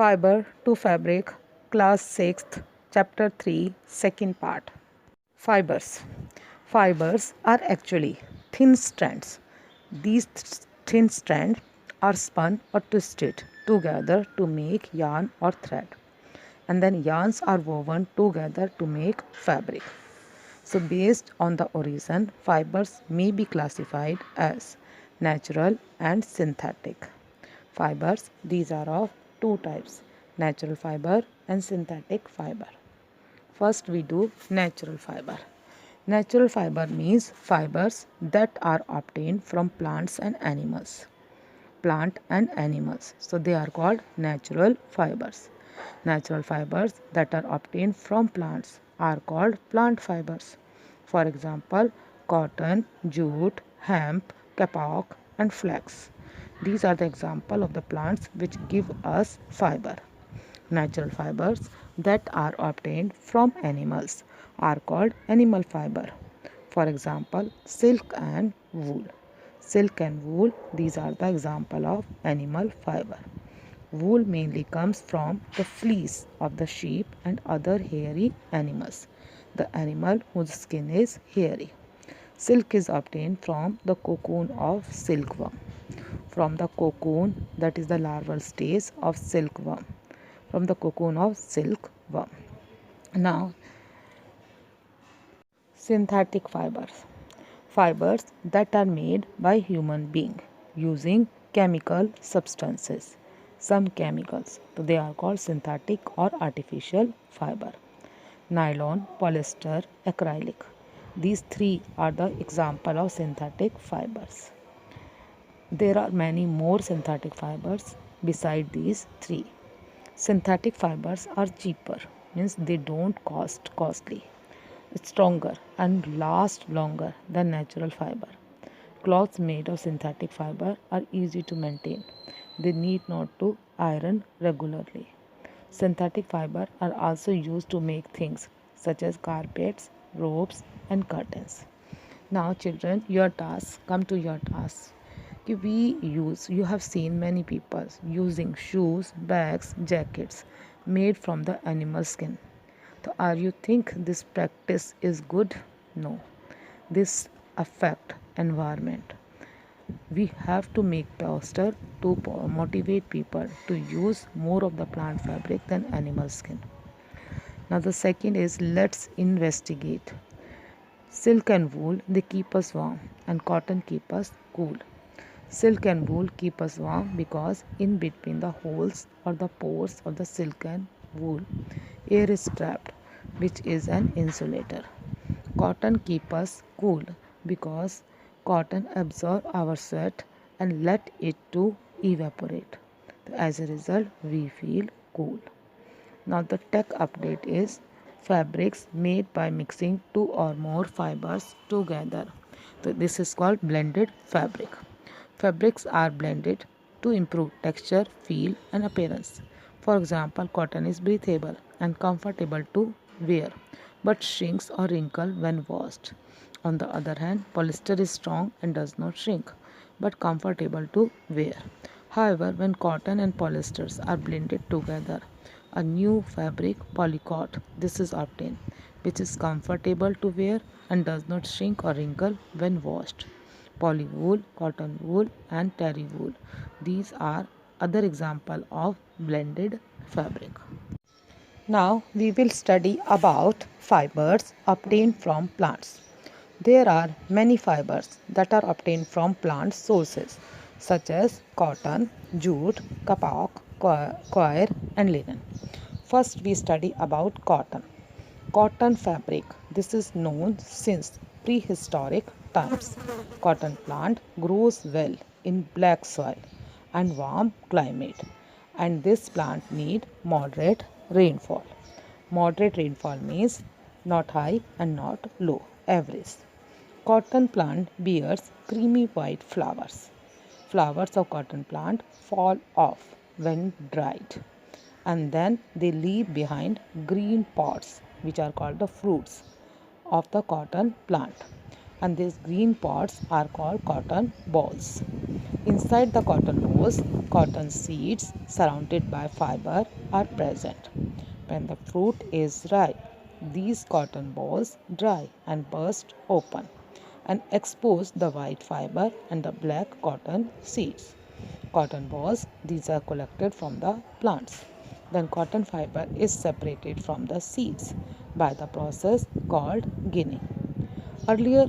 Fiber to Fabric, Class 6th, Chapter 3, Second Part. Fibers. Fibers are actually thin strands. These thin strands are spun or twisted together to make yarn or thread. And then yarns are woven together to make fabric. So, based on the origin, fibers may be classified as natural and synthetic. Fibers, these are of two types, natural fiber and synthetic fiber. First, we do natural fiber. Natural fiber means fibers that are obtained from plants and animals. Plant and animals. So, they are called natural fibers. Natural fibers that are obtained from plants are called plant fibers. For example, cotton, jute, hemp, kapok, and flax. These are the example of the plants which give us fiber. Natural fibers that are obtained from animals are called animal fiber. For example, silk and wool. Silk and wool, these are the example of animal fiber. Wool mainly comes from the fleece of the sheep and other hairy animals, the animal whose skin is hairy. Silk is obtained from the cocoon of silkworm. From the cocoon, that is the larval stage of silkworm. From the cocoon of silkworm. Now, synthetic fibers. Fibers that are made by human being using chemical substances. Some chemicals. So they are called synthetic or artificial fiber. Nylon, polyester, acrylic. These three are the example of synthetic fibers. There are many more synthetic fibers beside these three. Synthetic fibers are cheaper, means they don't cost costly, stronger and last longer than natural fiber. Cloths made of synthetic fiber are easy to maintain. They need not to iron regularly. Synthetic fiber are also used to make things such as carpets, ropes and curtains. Now children, your task, come to your task. You have seen many people using shoes, bags, jackets made from the animal skin. So are you think this practice is good? No. This affect environment. We have to make poster to motivate people to use more of the plant fabric than animal skin. Now the second is let's investigate. Silk and wool, they keep us warm and cotton keep us cool. Silk and wool keep us warm because in between the holes or the pores of the silk and wool, air is trapped, which is an insulator. Cotton keep us cool because cotton absorb our sweat and let it to evaporate. As a result, we feel cool. Now the tech update is fabrics made by mixing two or more fibers together. So this is called blended fabric. Fabrics are blended to improve texture, feel and appearance. For example, cotton is breathable and comfortable to wear but shrinks or wrinkle when washed. On the other hand, polyester is strong and does not shrink but comfortable to wear. However, when cotton and polyesters are blended together, a new fabric polycot this is obtained, which is comfortable to wear and does not shrink or wrinkle when washed. Polywool, cotton wool and terry wool. These are other example of blended fabric. Now we will study about fibers obtained from plants. There are many fibers that are obtained from plant sources such as cotton, jute, kapok, coir and linen. First we study about cotton. Cotton fabric. This is known since prehistoric times. Cotton plant grows well in black soil and warm climate, and this plant need moderate rainfall. Moderate rainfall means not high and not low, average. Cotton plant bears creamy white flowers. Flowers of cotton plant fall off when dried and then they leave behind green pods which are called the fruits of the cotton plant. and these green pods are called cotton balls. Inside the cotton balls, cotton seeds surrounded by fiber are present. When the fruit is ripe, these cotton balls dry and burst open and expose the white fiber and the black cotton seeds. Cotton balls, these are collected from the plants. Then cotton fiber is separated from the seeds by the process called ginning. Earlier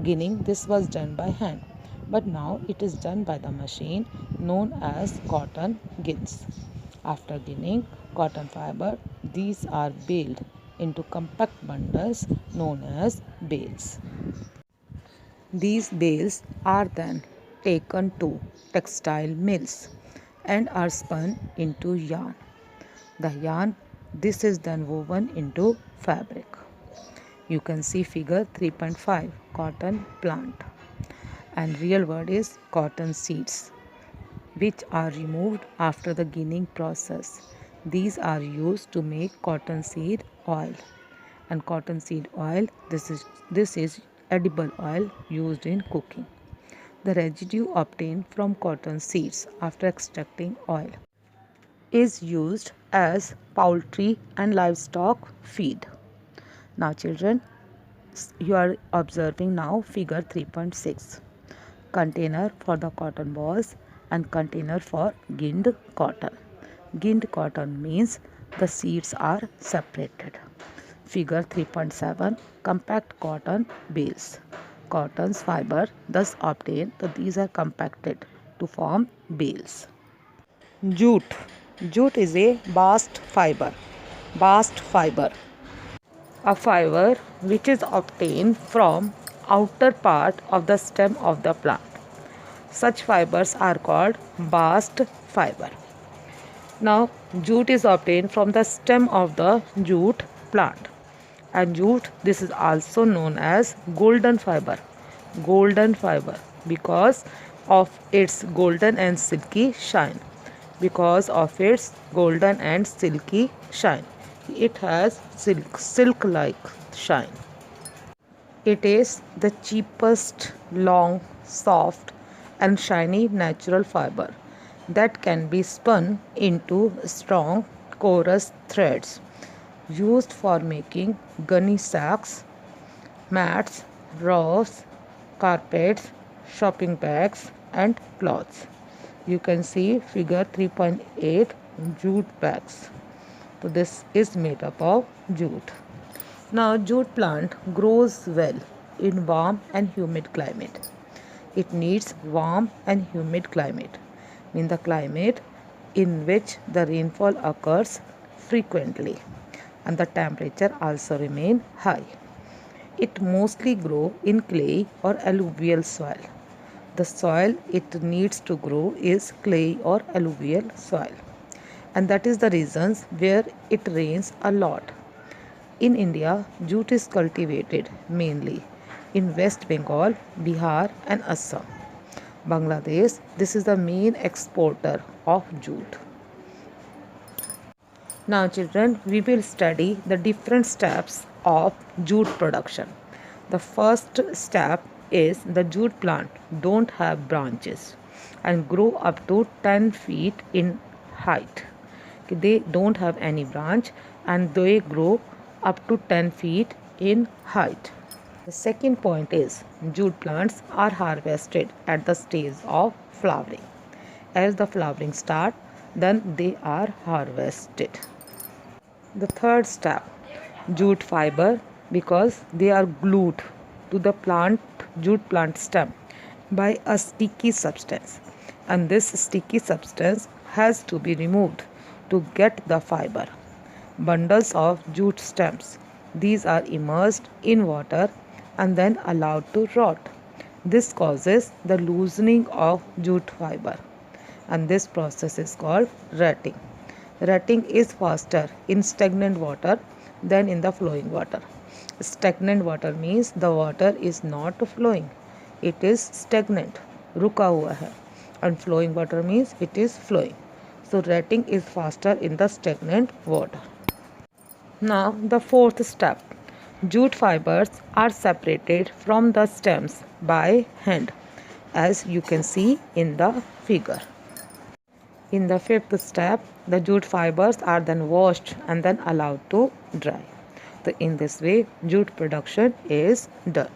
ginning this was done by hand, but now it is done by the machine known as cotton gins. After ginning cotton fiber, these are baled into compact bundles known as bales. These bales are then taken to textile mills and are spun into yarn. The yarn, this is then woven into fabric. You can see figure 3.5 cotton plant, and real word is cotton seeds, which are removed after the ginning process. These are used to make cotton seed oil, and cotton seed oil, this is edible oil used in cooking. The residue obtained from cotton seeds after extracting oil is used as poultry and livestock feed. Now children, you are observing now figure 3.6. Container for the cotton balls and container for ginned cotton. Ginned cotton means the seeds are separated. Figure 3.7 compact cotton bales. Cotton's fiber thus obtained, so these are compacted to form bales. Jute. Jute is a bast fiber. Bast fiber. A fiber which is obtained from outer part of the stem of the plant. Such fibers are called bast fiber. Now, jute is obtained from the stem of the jute plant. And jute, this is also known as golden fiber. Golden fiber because of its golden and silky shine. Because of its golden and silky shine. It has silk-like shine. It is the cheapest, long, soft and shiny natural fiber that can be spun into strong coarse threads used for making gunny sacks, mats, rugs, carpets, shopping bags and cloths. You can see figure 3.8 jute bags. So this is made up of jute. Now jute plant grows well in warm and humid climate. It needs warm and humid climate, mean the climate in which the rainfall occurs frequently and the temperature also remain high. It mostly grow in clay or alluvial soil. The soil it needs to grow is clay or alluvial soil, and that is the reasons where it rains a lot. In India, jute is cultivated mainly in West Bengal, Bihar and Assam. Bangladesh, this is the main exporter of jute. Now children, we will study the different steps of jute production. The first step is the jute plant don't have branches and grow up to 10 feet in height. They don't have any branch and they grow up to 10 feet in height. The second point is jute plants are harvested at the stage of flowering. As the flowering starts, then they are harvested. The third step, jute fiber, because they are glued to the jute plant stem by a sticky substance, and this sticky substance has to be removed to get the fiber. Bundles of jute stems, these are immersed in water and then allowed to rot. This causes the loosening of jute fiber, and this process is called retting. Retting is faster in stagnant water than in the flowing water. Stagnant water means the water is not flowing, it is stagnant, रुका हुआ है, and flowing water means it is flowing. So retting is faster in the stagnant water. Now the fourth step, Jute fibers are separated from the stems by hand, as you can see in the figure. In the fifth step, the jute fibers are then washed and then allowed to dry. So in this way, jute production is done.